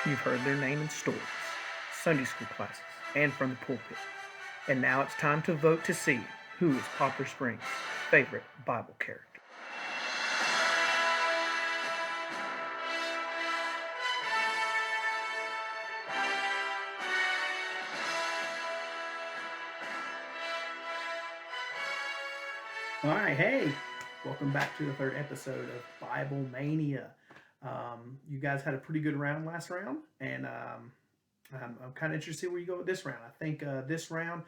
You've heard their name in stories, Sunday school classes, and from the pulpit. And now it's time to vote to see who is Poplar Springs' favorite Bible character. All right, hey, welcome back to the third episode of Bible Mania. You guys had a pretty good round last round, and I'm kind of interested where you go with this round. I think this round,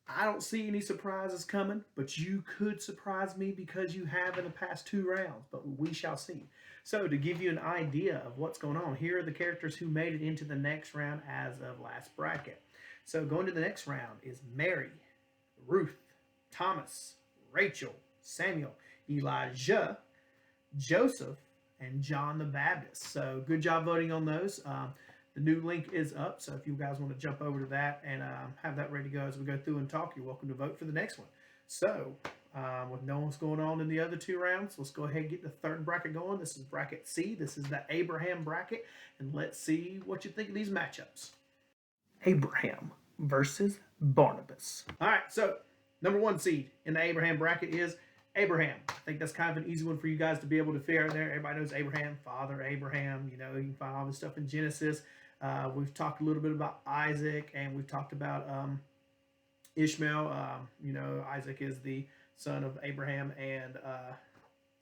I don't see any surprises coming, but you could surprise me because you have in the past two rounds, but we shall see. So, to give you an idea of what's going on, here are the characters who made it into the next round as of last bracket. So, going to the next round is Mary, Ruth, Thomas, Rachel, Samuel, Elijah, Joseph, and John the Baptist. So good job voting on those. The new link is up, so if you guys want to jump over to that and have that ready to go as we go through and talk, you're welcome to vote for the next one. So with no one's going on in the other two rounds, let's go ahead and get the third bracket going. This is bracket C. This is the Abraham bracket, and let's see what you think of these matchups. Abraham versus Barnabas. All right, so number one seed in the Abraham bracket is Abraham. I think that's kind of an easy one for you guys to be able to figure out there. Everybody knows Abraham, father Abraham. You know, you can find all this stuff in Genesis. We've talked a little bit about Isaac, and we've talked about Ishmael. You know, Isaac is the son of Abraham and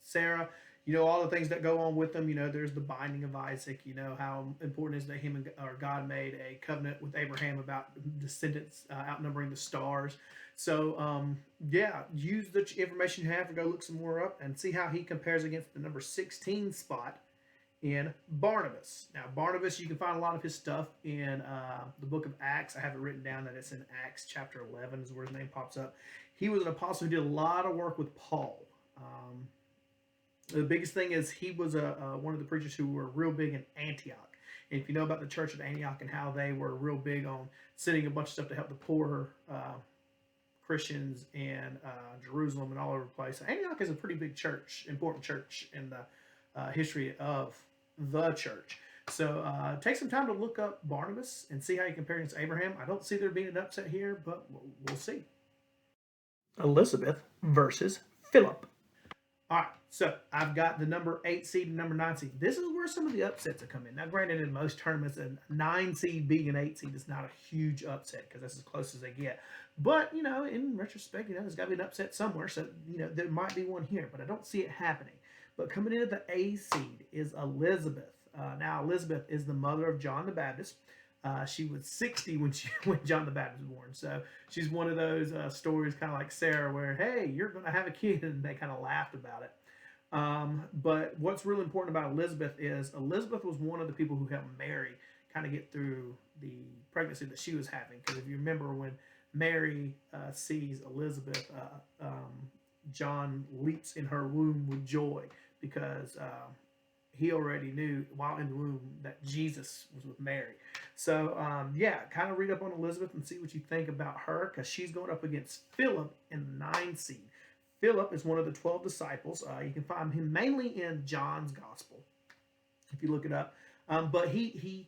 Sarah. You know, all the things that go on with them. You know, there's the binding of Isaac. You know, how important is that him and or God made a covenant with Abraham about descendants outnumbering the stars. So, yeah, use the information you have to go look some more up and see how he compares against the number 16 spot in Barnabas. Now, Barnabas, you can find a lot of his stuff in the book of Acts. I have it written down that it's in Acts chapter 11 is where his name pops up. He was an apostle who did a lot of work with Paul. The biggest thing is he was one of the preachers who were real big in Antioch. And if you know about the church at Antioch and how they were real big on sending a bunch of stuff to help the poor Christians in Jerusalem and all over the place. Antioch is a pretty big church, important church in the history of the church. So take some time to look up Barnabas and see how you compare against Abraham. I don't see there being an upset here, but we'll see. Elizabeth versus Philip. All right, so I've got the number 8 seed and number 9 seed. This is where some of the upsets have come in. Now, granted, in most tournaments, a 9 seed being an 8 seed is not a huge upset because that's as close as they get. But, you know, in retrospect, you know, there's got to be an upset somewhere. So, you know, there might be one here, but I don't see it happening. But coming into the A seed is Elizabeth. Now, Elizabeth is the mother of John the Baptist. She was 60 when John the Baptist was born. So she's one of those stories, kind of like Sarah, where hey, you're going to have a kid, and they kind of laughed about it. But what's really important about Elizabeth is Elizabeth was one of the people who helped Mary kind of get through the pregnancy that she was having. Because if you remember when Mary sees Elizabeth, John leaps in her womb with joy because he already knew while in the womb that Jesus was with Mary. So, yeah, kind of read up on Elizabeth and see what you think about her because she's going up against Philip in the 9 seed. Philip is one of the 12 disciples. You can find him mainly in John's Gospel if you look it up. But he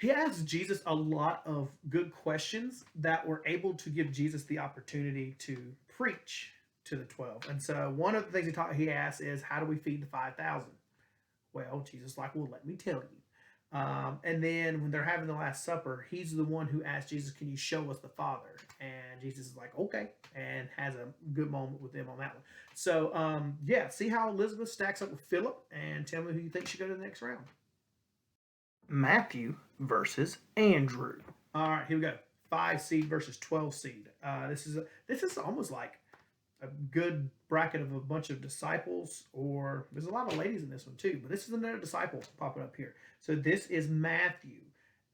asked Jesus a lot of good questions that were able to give Jesus the opportunity to preach to the 12. And so one of the things he asked is, how do we feed the 5,000? Well, Jesus like, well, let me tell you. And then when they're having the Last Supper, he's the one who asked Jesus, can you show us the Father? And Jesus is like, okay, and has a good moment with them on that one. So, yeah, see how Elizabeth stacks up with Philip, and tell me who you think should go to the next round. Matthew versus Andrew. All right, here we go. 5 seed versus 12 seed. This is almost like a good bracket of a bunch of disciples, or there's a lot of ladies in this one too, but this is another disciple popping up here. So this is Matthew,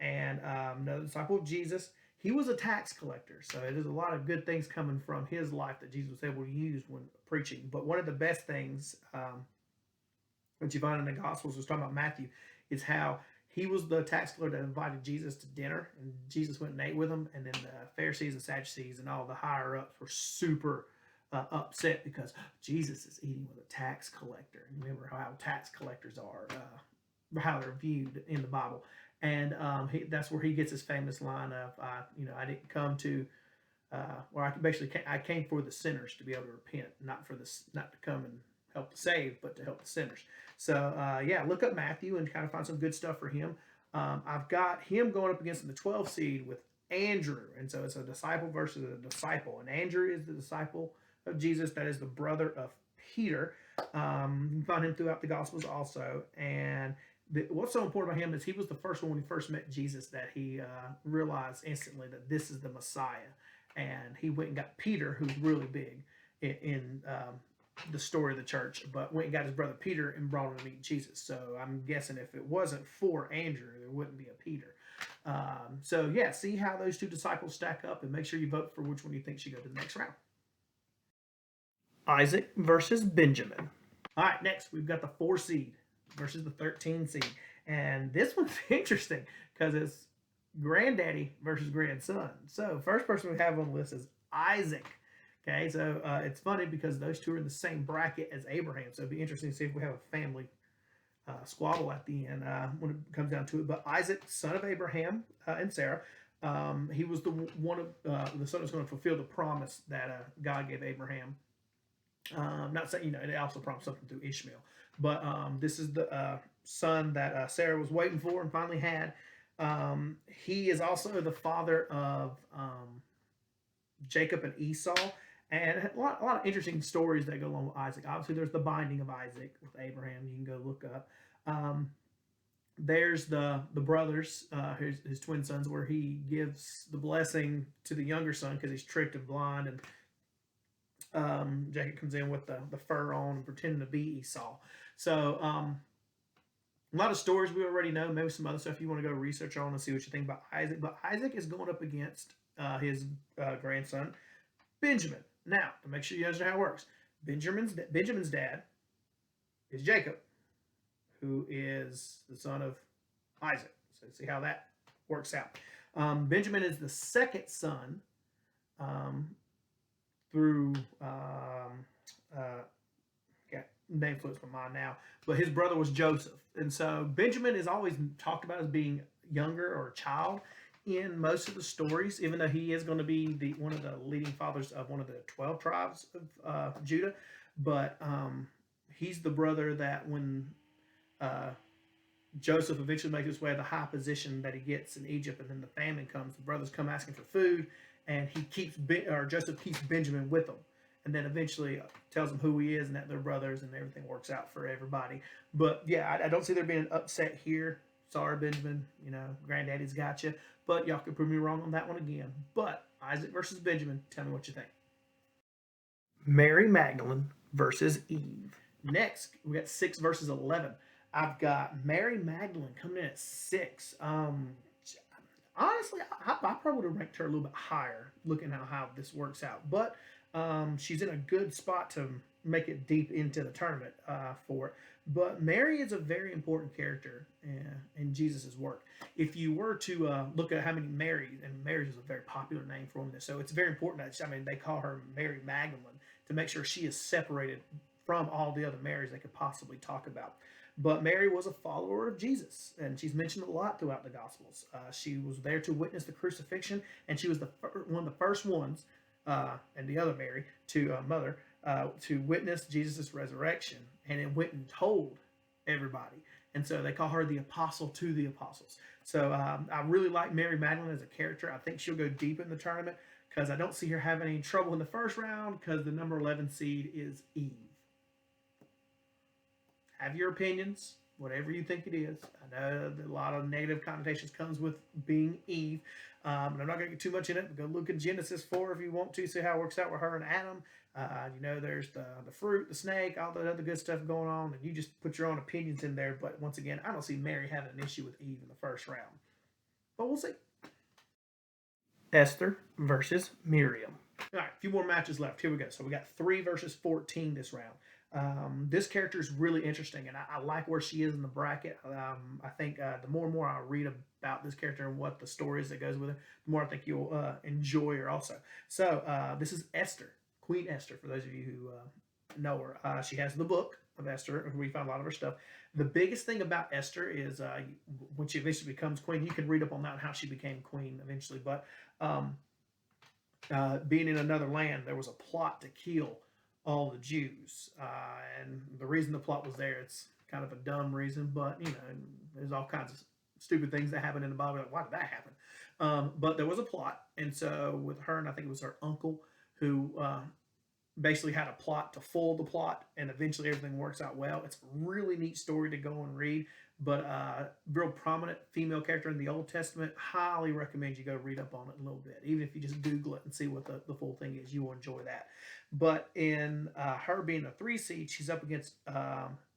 and another disciple of Jesus. He was a tax collector, so there's a lot of good things coming from his life that Jesus was able to use when preaching. But one of the best things that you find in the Gospels was talking about Matthew is how he was the tax collector that invited Jesus to dinner, and Jesus went and ate with him, and then the Pharisees and Sadducees and all the higher ups were super upset because Jesus is eating with a tax collector. And remember how tax collectors are, how they're viewed in the Bible. And that's where he gets his famous line of, I didn't come to, or I basically I came for the sinners to be able to repent, not to come and help the saved, but to help the sinners. So yeah, look up Matthew and kind of find some good stuff for him. I've got him going up against the 12 seed with Andrew, and so it's a disciple versus a disciple. And Andrew is the disciple of Jesus, that is the brother of Peter. You can find him throughout the Gospels also, and what's so important about him is he was the first one when he first met Jesus that he realized instantly that this is the Messiah, and he went and got Peter, who's really big in the story of the church, but went and got his brother Peter and brought him to meet Jesus. So I'm guessing if it wasn't for Andrew, there wouldn't be a Peter. So yeah, see how those two disciples stack up, and make sure you vote for which one you think should go to the next round. Isaac versus Benjamin. All right, next we've got the 4 seed versus the 13 seed, and this one's interesting because it's granddaddy versus grandson. So first person we have on the list is Isaac. Okay, so it's funny because those two are in the same bracket as Abraham. So it'd be interesting to see if we have a family squabble at the end when it comes down to it. But Isaac, son of Abraham and Sarah, he was the one of the son that's going to fulfill the promise that God gave Abraham. Not saying, it also promised something through Ishmael, but this is the son that Sarah was waiting for and finally had. He is also the father of Jacob and Esau, and a lot of interesting stories that go along with Isaac. Obviously, there's the binding of Isaac with Abraham. You can go look up. There's the brothers, his twin sons, where he gives the blessing to the younger son because he's tricked and blind, and Jacob comes in with the fur on and pretending to be Esau. So a lot of stories we already know. Maybe some other stuff you want to go research on and see what you think about Isaac. But Isaac is going up against his grandson Benjamin. Now, to make sure you understand how it works, Benjamin's dad is Jacob, who is the son of Isaac. So see how that works out. Benjamin is the second son through name flips my mind now, but his brother was Joseph, and so Benjamin is always talked about as being younger or a child in most of the stories, even though he is going to be one of the leading fathers of one of the 12 tribes of Judah. But he's the brother that when Joseph eventually makes his way to the high position that he gets in Egypt, and then the famine comes, the brothers come asking for food, and Joseph keeps Benjamin with them, and then eventually tells them who he is and that they're brothers, and everything works out for everybody. But yeah, I don't see there being an upset here. Sorry, Benjamin, granddaddy's got you, but y'all could prove me wrong on that one again. But Isaac versus Benjamin, tell me what you think. Mary Magdalene versus Eve. Next, we got 6 versus 11. I've got Mary Magdalene coming in at 6. Honestly, I probably would have ranked her a little bit higher, looking at how this works out. But she's in a good spot to make it deep into the tournament for it. But Mary is a very important character in Jesus' work. If you were to look at how many Marys, and Mary is a very popular name for women, so it's very important that, they call her Mary Magdalene to make sure she is separated from all the other Marys they could possibly talk about. But Mary was a follower of Jesus, and she's mentioned a lot throughout the Gospels. She was there to witness the crucifixion, and she was one of the first ones, and the other Mary, mother, to witness Jesus' resurrection, and it went and told everybody. And so they call her the apostle to the apostles. So I really like Mary Magdalene as a character. I think she'll go deep in the tournament because I don't see her having any trouble in the first round because the number 11 seed is Eve. Have your opinions, whatever you think it is. I know that a lot of negative connotations comes with being Eve. I'm not going to get too much in it. Go look at Genesis 4 if you want to, see how it works out with her and Adam. There's the fruit, the snake, all that other good stuff going on, and you just put your own opinions in there. But once again, I don't see Mary having an issue with Eve in the first round. But we'll see. Esther versus Miriam. All right, a few more matches left. Here we go. So we got 3 versus 14 this round. This character is really interesting, and I like where she is in the bracket. I think the more and more I read about this character and what the story is that goes with her, the more I think you'll enjoy her also. So this is Esther, Queen Esther, for those of you who know her. She has the book of Esther, where we find a lot of her stuff. The biggest thing about Esther is when she eventually becomes queen. You can read up on that and how she became queen eventually, but um, being in another land, there was a plot to kill all the Jews, and the reason the plot was there, it's kind of a dumb reason, but there's all kinds of stupid things that happen in the Bible. Like, why did that happen? But there was a plot, and so with her, and I think it was her uncle who basically had a plot to foil the plot, and eventually everything works out well. It's a really neat story to go and read, but real prominent female character in the Old Testament. Highly recommend you go read up on it a little bit. Even if you just Google it and see what the full thing is, you will enjoy that. But in her being a 3 seed, she's up against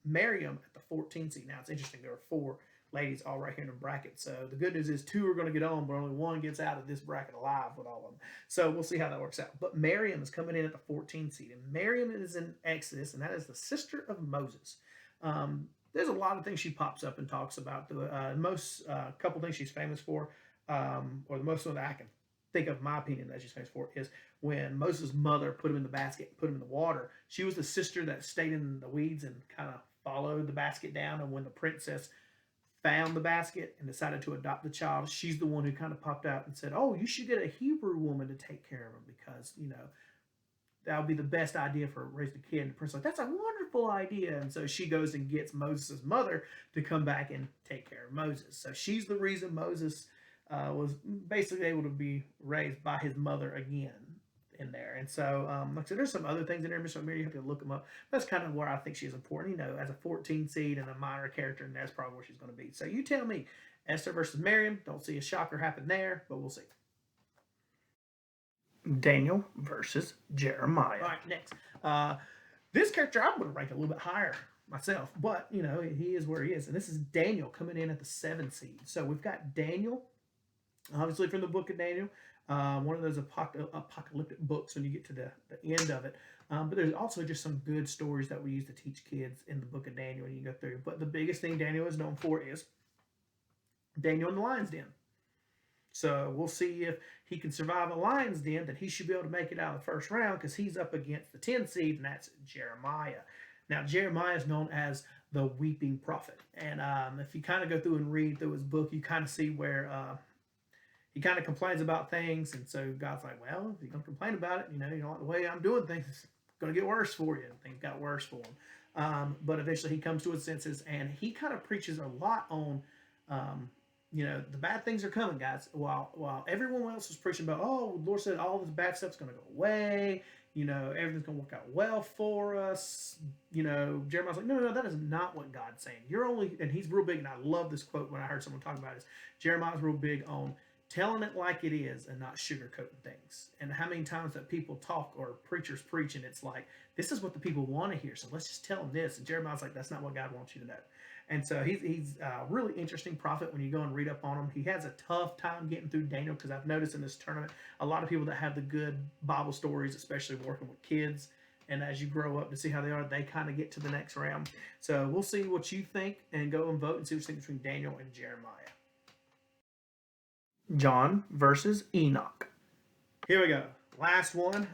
Miriam at the 14 seed. Now it's interesting, there are 4 ladies all right here in the bracket. So the good news is 2 are going to get on, but only 1 gets out of this bracket alive with all of them. So we'll see how that works out. But Miriam is coming in at the 14 seed, and Miriam is in Exodus, and that is the sister of Moses. There's a lot of things she pops up and talks about. The most couple things she's famous for, or the most one that I can think of, my opinion, that she's famous for, is when Moses' mother put him in the basket and put him in the water. She was the sister that stayed in the weeds and kind of followed the basket down, and when the princess found the basket and decided to adopt the child, she's the one who kind of popped out and said, "Oh, you should get a Hebrew woman to take care of him because that would be the best idea for raising a kid." And the prince's like, "That's a wonderful idea." And so she goes and gets Moses' mother to come back and take care of Moses. So she's the reason Moses was basically able to be raised by his mother again in there. And so, like I said, there's some other things in there, Miss O'Meara, you have to look them up. That's kind of where I think she's important. As a 14 seed and a minor character, and that's probably where she's going to be. So you tell me, Esther versus Miriam. Don't see a shocker happen there, but we'll see. Daniel versus Jeremiah. All right, next. This character I would rank a little bit higher myself, but he is where he is, and this is Daniel coming in at the 7 seed. So we've got Daniel, obviously from the book of Daniel, one of those apocalyptic books when you get to the end of it. But there's also just some good stories that we use to teach kids in the book of Daniel when you go through. But the biggest thing Daniel is known for is Daniel in the lion's den. So we'll see if he can survive a lion's den, that he should be able to make it out of the first round, because he's up against the 10 seed, and that's Jeremiah. Now, Jeremiah is known as the weeping prophet. And if you kind of go through and read through his book, you kind of see where he kind of complains about things. And so God's like, well, if you're going to complain about it, you don't like the way I'm doing things, it's going to get worse for you. And things got worse for him. But eventually he comes to his senses, and he kind of preaches a lot on the bad things are coming, guys. While everyone else was preaching about, oh, the Lord said all this bad stuff's going to go away. Everything's going to work out well for us. Jeremiah's like, no, that is not what God's saying. And he's real big, and I love this quote when I heard someone talk about it. Jeremiah's real big on telling it like it is and not sugarcoating things. And how many times that people talk or preachers preach, and it's like, this is what the people want to hear, so let's just tell them this. And Jeremiah's like, that's not what God wants you to know. And so he's a really interesting prophet when you go and read up on him. He has a tough time getting through Daniel, because I've noticed in this tournament, a lot of people that have the good Bible stories, especially working with kids, and as you grow up to see how they are, they kind of get to the next round. So we'll see what you think, and go and vote and see what you think between Daniel and Jeremiah. John versus Enoch. Here we go. Last one.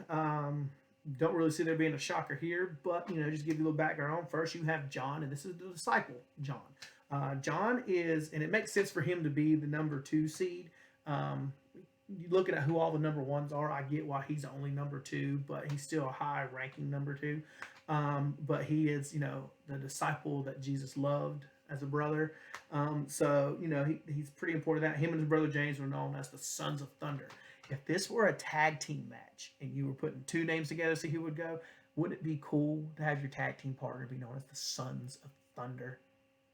Don't really see there being a shocker here, but just give you a little background on. First, you have John, and this is the disciple John. John is, and it makes sense for him to be the number 2 seed. Looking at who all the number 1s are, I get why he's only number 2, but he's still a high-ranking number 2. But he is, the disciple that Jesus loved as a brother. So he's pretty important. That him and his brother James were known as the Sons of Thunder. If this were a tag team match and you were putting 2 names together to see who would go, wouldn't it be cool to have your tag team partner be known as the Sons of Thunder?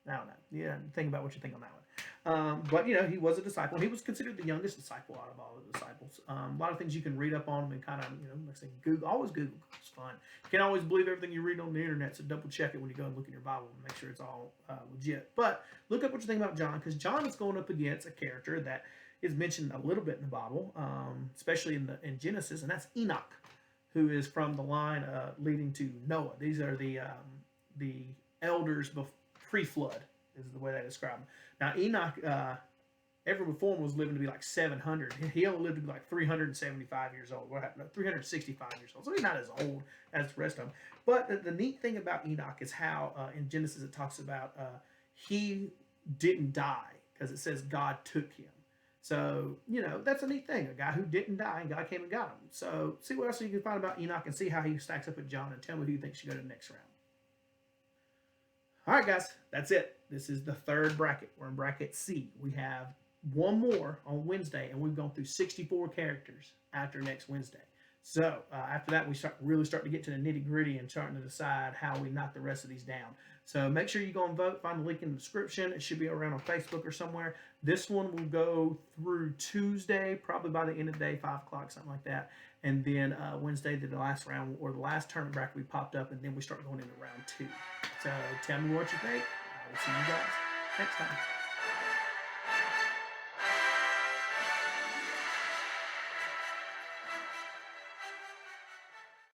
I don't know. Yeah, think about what you think on that one. But he was a disciple. He was considered the youngest disciple out of all the disciples. A lot of things you can read up on him and kind of, like I say, Google. Always Google. It's fun. You can't always believe everything you read on the internet, so double check it when you go and look in your Bible and make sure it's all legit. But look up what you think about John, because John is going up against a character that is mentioned a little bit in the Bible, especially in Genesis, and that's Enoch, who is from the line leading to Noah. These are the elders pre-flood, is the way they describe them. Now Enoch Everyone before him was living to be like 700. He only lived to be like 375 years old. What happened? 365 years old. So he's not as old as the rest of them. But the neat thing about Enoch is how in Genesis it talks about he didn't die, because it says God took him. So, that's a neat thing. A guy who didn't die and God came and got him. So, see what else you can find about Enoch and see how he stacks up with John, and tell me who you think should go to the next round. All right, guys, that's it. This is the third bracket. We're in bracket C. We have one more on Wednesday, and we've gone through 64 characters after next Wednesday. So after that, we really start to get to the nitty gritty and starting to decide how we knock the rest of these down. So make sure you go and vote. Find the link in the description. It should be around on Facebook or somewhere. This one will go through Tuesday, probably by the end of the day, 5 o'clock, something like that. And then Wednesday, the last round or the last tournament bracket we popped up, and then we start going into round 2. So tell me what you think. I will see you guys next time.